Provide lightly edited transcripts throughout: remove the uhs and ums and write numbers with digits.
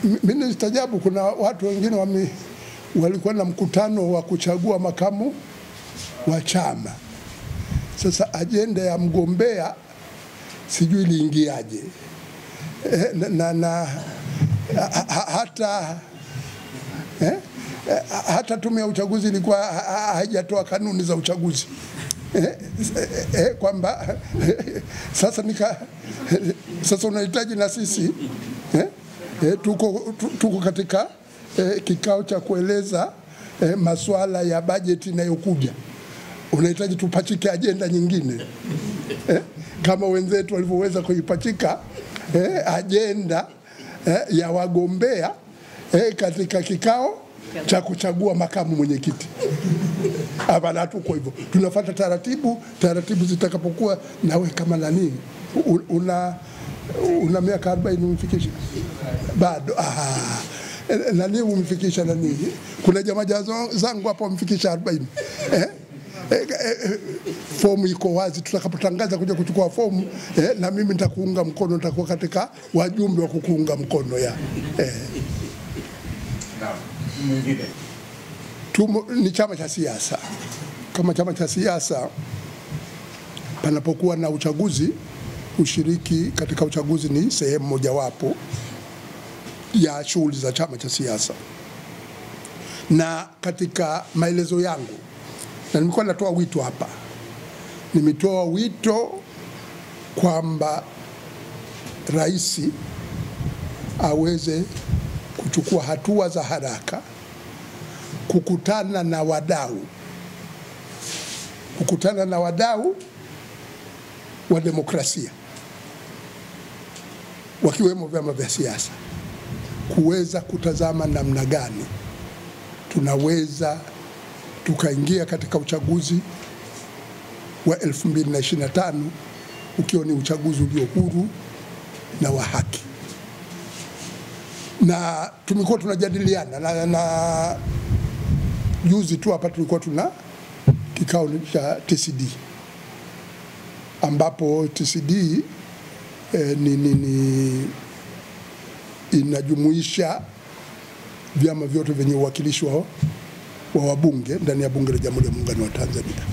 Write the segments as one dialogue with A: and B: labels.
A: Mimi nistajabu, kuna watu wengine walikuwa na mkutano wa kuchagua makamu wa chama. Sasa ajenda ya mgombea sijui iliingiaje. Hata tume ya uchaguzi ilikuwa haijatoa kanuni za uchaguzi. Kwamba sasa unahitaji na sisi tuko katika kikao cha kueleza masuala ya bajeti inayokuja. Unahitaji tupachike ajenda nyingine kama wenzetu walivyoweza kuipachika ajenda ya wagombea katika kikao cha kuchagua makamu mwenyekiti. Hapana, tuko hivyo. Tunafuata taratibu zitakapokuwa. Nawe kama nani una miaka 40 umefikisha? Bado nani umefikisha nani? Kuna jamaa zangu hapo wamefikisha 40. Fomu iko wazi, tutakapotangaza kuja kuchukua fomu na mimi nitakuunga mkono, nitakuwa katika wajumbe wa kukuunga mkono ya ni chama cha siasa. Kama chama cha siasa, panapokuwa na uchaguzi, ushiriki katika uchaguzi ni sehemu mojawapo ya shughuli za chama cha siasa. Na katika maelezo yangu, na nimekuwa natoa wito hapa, nimetoa wito kwamba rais aweze kuchukua hatua za haraka, kukutana na wadau wa demokrasia, wakiwemo vyama vya siasa, kuweza kutazama namna gani tunaweza tukaingia katika uchaguzi wa 2025 ukiwa ni uchaguzi ulio huru na wa haki. Na tumekuwa tunajadiliana na juzi tu hapa tulikuwa tuna kikao cha TCD, ambapo TCD inajumuisha vyama vyote vyenye uwakilishi wa wabunge ndani ya bunge la Jamhuri ya Muungano wa Tanzania.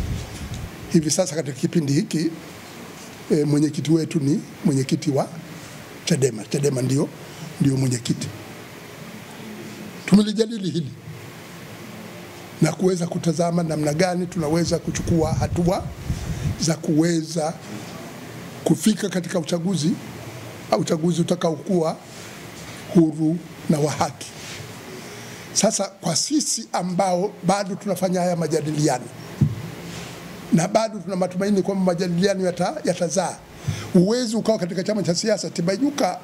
A: Hivi sasa katika kipindi hiki mwenyekiti wetu ni mwenyekiti wa Chadema. Chadema ndio mwenyekiti. Tumelijadili hili na kuweza kutazama namna gani tunaweza kuchukua hatua za kuweza kufika katika uchaguzi utakaokuwa huru na wa haki. Sasa kwa sisi ambao bado tunafanya haya majadiliano na bado tuna matumaini kwamba majadiliano yatazaa, uwezo ukawa katika chama cha siasa. Tibaijuka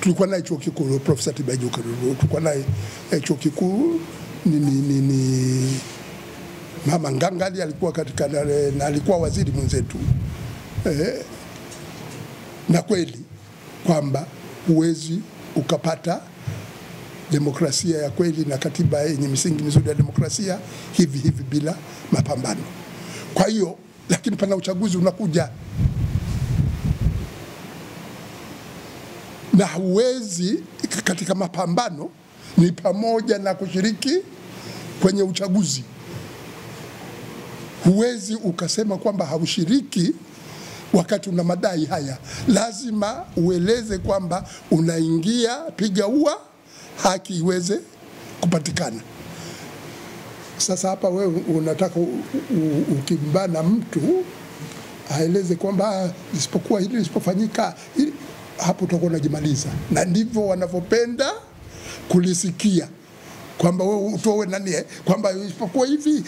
A: tulikuwa naye chuo kikuu, Profesa Tibaijuka tulikuwa naye chuo kikuu, ni Mama Ngangali alikuwa katika na alikuwa waziri mwenzetu, na kweli kwamba huwezi ukapata demokrasia ya kweli na katiba yenye misingi mizuri ya demokrasia hivi bila mapambano. Kwa hiyo, lakini pana uchaguzi unakuja, na huwezi katika mapambano ni pamoja na kushiriki kwenye uchaguzi. Huwezi ukasema kwamba haushiriki wakati una madai haya. Lazima ueleze kwamba unaingia, piga ua, haki iweze kupatikana. Sasa hapa wewe unataka ukimbana mtu aeleze kwamba isipokuwa hili lisipofanyika, hapo utakuwa unajimaliza. Na ndivyo wanavyopenda kulisikia, kwamba wewe utoe nani kwamba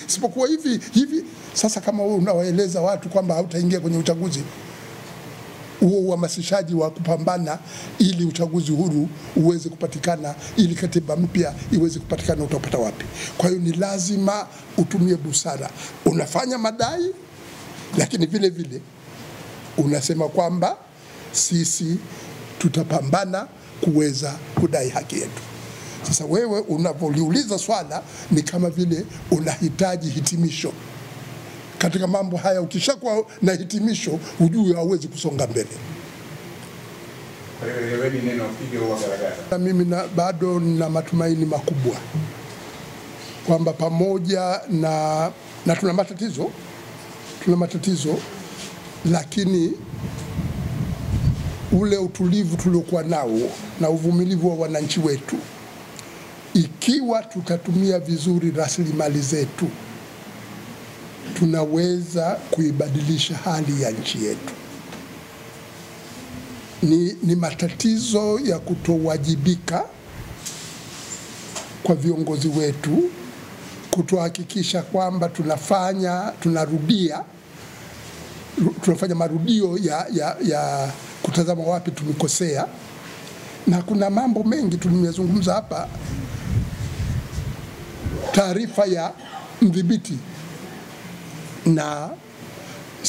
A: isipokuwa hivi. Sasa kama wewe unawaeleza watu kwamba hautaingia kwenye uchaguzi, huo uhamasishaji wa kupambana ili uchaguzi huru uweze kupatikana, ili katiba mpya iweze kupatikana, utapata wapi? Kwa hiyo ni lazima utumie busara. Unafanya madai, lakini vile unasema kwamba sisi tutapambana kuweza kudai haki yetu. Sasa wewe unapoliuliza swala ni kama vile unahitaji hitimisho. Katika mambo haya ukishakuwa na hitimisho, ujue hauwezi kusonga mbele. Mimi bado nina matumaini makubwa kwamba pamoja na tuna matatizo, lakini ule utulivu tuliokuwa nao na uvumilivu wa wananchi wetu, ikiwa tutatumia vizuri rasilimali zetu, tunaweza kuibadilisha hali ya nchi yetu. Ni matatizo ya kutowajibika kwa viongozi wetu, kutohakikisha kwamba tunafanya marudio ya kutazama wapi tumekosea. Na kuna mambo mengi tumezungumza hapa. Taarifa ya mdhibiti na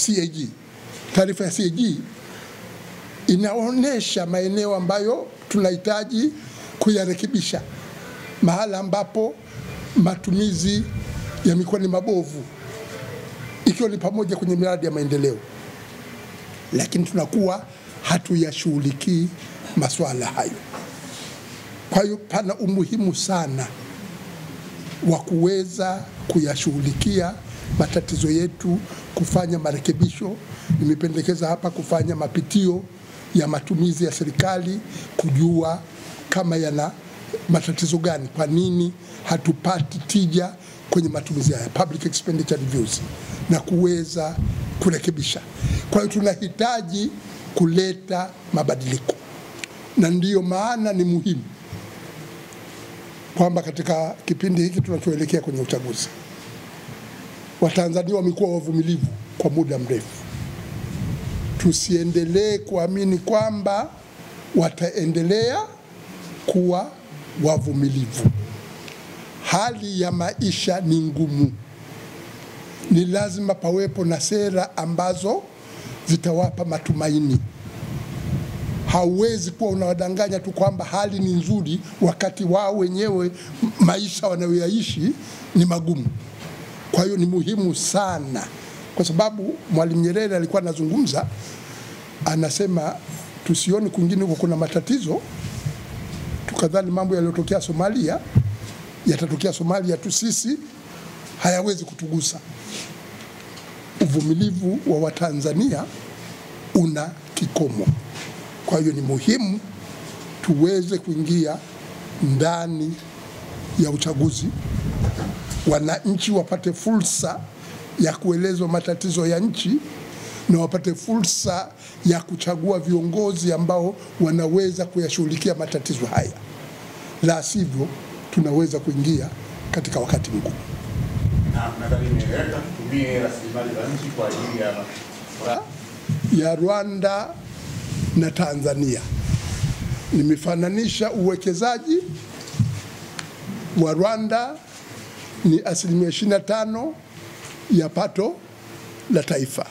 A: CAG, taarifa ya CAG inaonyesha maeneo ambayo tunahitaji kuyarekebisha, mahala ambapo matumizi yamekuwa ni mabovu, ikiwa ni pamoja kwenye miradi ya maendeleo, lakini tunakuwa hatuyashughulikii masuala hayo. Kwa hiyo pana umuhimu sana wa kuweza kuyashughulikia matatizo yetu, kufanya marekebisho. Nimependekeza hapa kufanya mapitio ya matumizi ya serikali, kujua kama yana matatizo gani, kwa nini hatupati tija kwenye matumizi haya, public expenditure reviews, na kuweza kurekebisha. Kwa hiyo tunahitaji kuleta mabadiliko, na ndiyo maana ni muhimu kwamba katika kipindi hiki tunachoelekea kwenye uchaguzi, Watanzania wamekuwa wavumilivu kwa muda mrefu. Tusiendelee kuamini kwamba wataendelea kuwa wavumilivu. Hali ya maisha ni ngumu. Ni lazima pawepo na sera ambazo zitawapa matumaini. Hauwezi kuwa unawadanganya tu kwamba hali ni nzuri wakati wao wenyewe maisha wanayoyaishi ni magumu. Kwa hiyo ni muhimu sana, kwa sababu Mwalimu Nyerere alikuwa anazungumza, anasema tusioni kwingine huko kuna matatizo tukadhani mambo yaliyotokea Somalia yatatokea Somalia tu, sisi hayawezi kutugusa. Uvumilivu wa Watanzania una kikomo. Kwa hiyo ni muhimu tuweze kuingia ndani ya uchaguzi, wananchi wapate fursa ya kuelezwa matatizo ya nchi na wapate fursa ya kuchagua viongozi ambao wanaweza kuyashughulikia matatizo haya. La sivyo tunaweza kuingia katika wakati mgumu.
B: Tutumie rasilimali za nchi kwa ajili
A: ya Rwanda na Tanzania. Nimefananisha uwekezaji wa Rwanda ni 25% ya pato la taifa.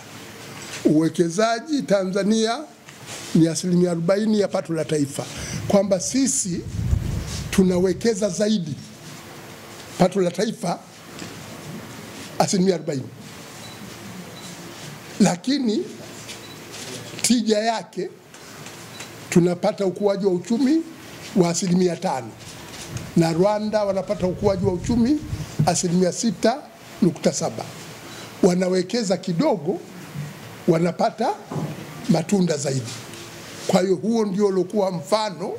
A: Uwekezaji Tanzania ni 40% ya pato la taifa. Kwamba sisi tunawekeza zaidi pato la taifa 40%. Lakini tija yake tunapata ukuaji wa uchumi wa 5%, na Rwanda wanapata ukuaji wa uchumi 6.7%. Wanawekeza kidogo, wanapata matunda zaidi. Kwa hiyo huo ndio uliokuwa mfano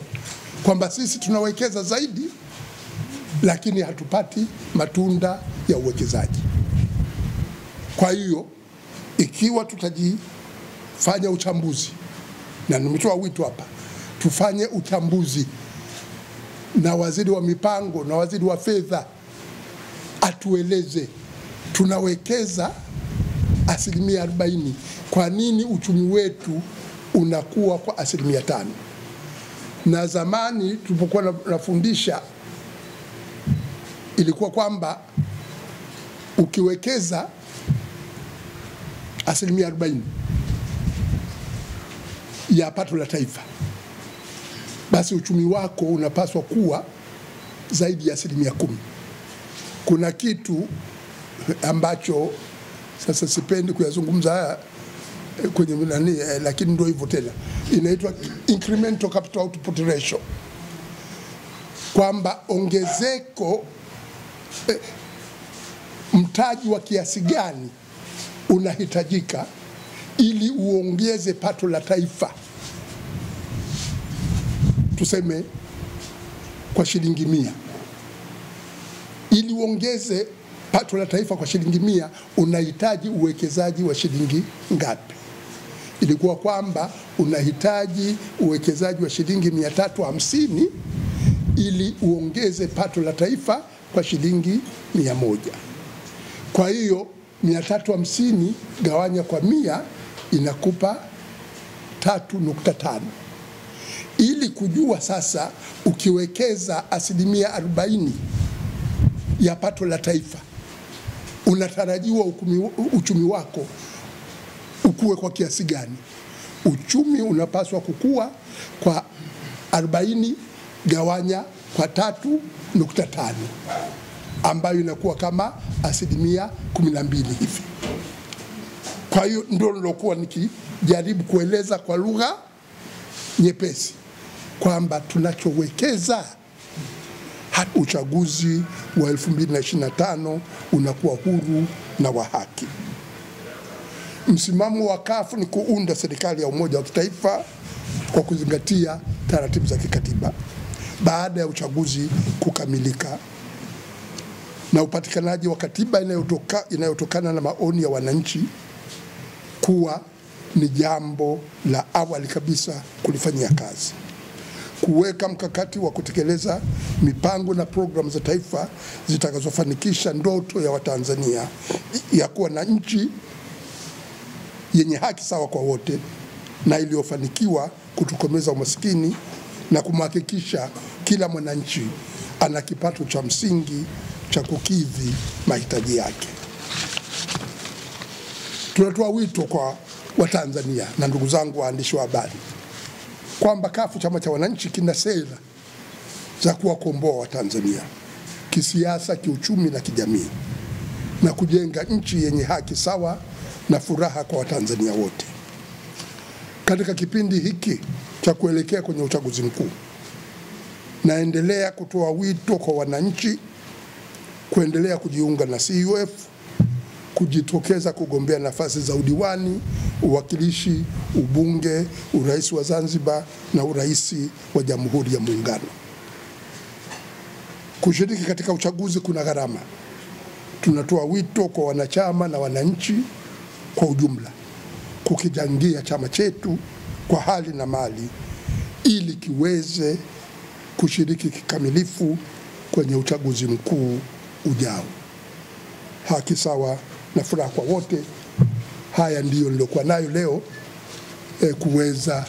A: kwamba sisi tunawekeza zaidi lakini hatupati matunda ya uwekezaji. Kwa hiyo ikiwa tutajifanya uchambuzi, na nimetoa wito hapa, tufanye uchambuzi, na waziri wa mipango na waziri wa fedha atueleze tunawekeza 40%, kwa nini uchumi wetu unakuwa kwa 5%? Na zamani tulipokuwa nafundisha ilikuwa kwamba ukiwekeza 40% ya pato la taifa, basi uchumi wako unapaswa kuwa zaidi ya 10%. Kuna kitu ambacho sasa sipendi kuyazungumza haya, kwenye nani, lakini ndio hivyo tena, inaitwa incremental capital output ratio, kwamba ongezeko mtaji wa kiasi gani unahitajika ili uongeze pato la taifa, tuseme kwa shilingi 100. Ili uongeze pato la taifa kwa shilingi 100 unahitaji uwekezaji wa shilingi ngapi? Ilikuwa kwamba unahitaji uwekezaji wa shilingi 350 ili uongeze pato la taifa kwa shilingi 100. Kwa hiyo 350 gawanya kwa 100 inakupa 3.5. Ili kujua sasa ukiwekeza 40% ya pato la taifa unatarajiwa uchumi wako ukue kwa kiasi gani. Uchumi unapaswa kukua kwa 40 gawanya kwa 3.5 ambayo inakuwa kama 12% hivi. Kwa hiyo ndio nilokuwa nikijaribu kueleza kwa lugha nyepesi kwamba tunachowekeza uchaguzi wa 2025 unakuwa huru na wa haki. Msimamo wa CUF ni kuunda serikali ya umoja wa kitaifa kwa kuzingatia taratibu za kikatiba baada ya uchaguzi kukamilika, na upatikanaji wa katiba inayotokana na maoni ya wananchi kuwa ni jambo la awali kabisa kulifanyia kazi. Kuweka mkakati wa kutekeleza mipango na programu za taifa zitakazofanikisha ndoto ya Watanzania ya kuwa na nchi yenye haki sawa kwa wote na iliyofanikiwa kutokomeza umaskini na kumhakikisha kila mwananchi ana kipato cha msingi cha kukidhi mahitaji yake. Tunatoa wito kwa Watanzania na ndugu zangu waandishi wa habari kwamba CUF, chama cha wananchi, kina sera za kuwakomboa Watanzania kisiasa, kiuchumi na kijamii na kujenga nchi yenye haki sawa na furaha kwa Watanzania wote. Katika kipindi hiki cha kuelekea kwenye uchaguzi mkuu, naendelea kutoa wito kwa wananchi kuendelea kujiunga na CUF, kujitokeza kugombea nafasi za udiwani, uwakilishi, ubunge, urais wa Zanzibar na urais wa Jamhuri ya Muungano. Kushiriki katika uchaguzi kuna gharama. Tunatoa wito kwa wanachama na wananchi kwa ujumla kukichangia chama chetu kwa hali na mali ili kiweze kushiriki kikamilifu kwenye uchaguzi mkuu ujao. Haki sawa na furaha kwa wote. Haya ndiyo nilokuwa nayo leo kuweza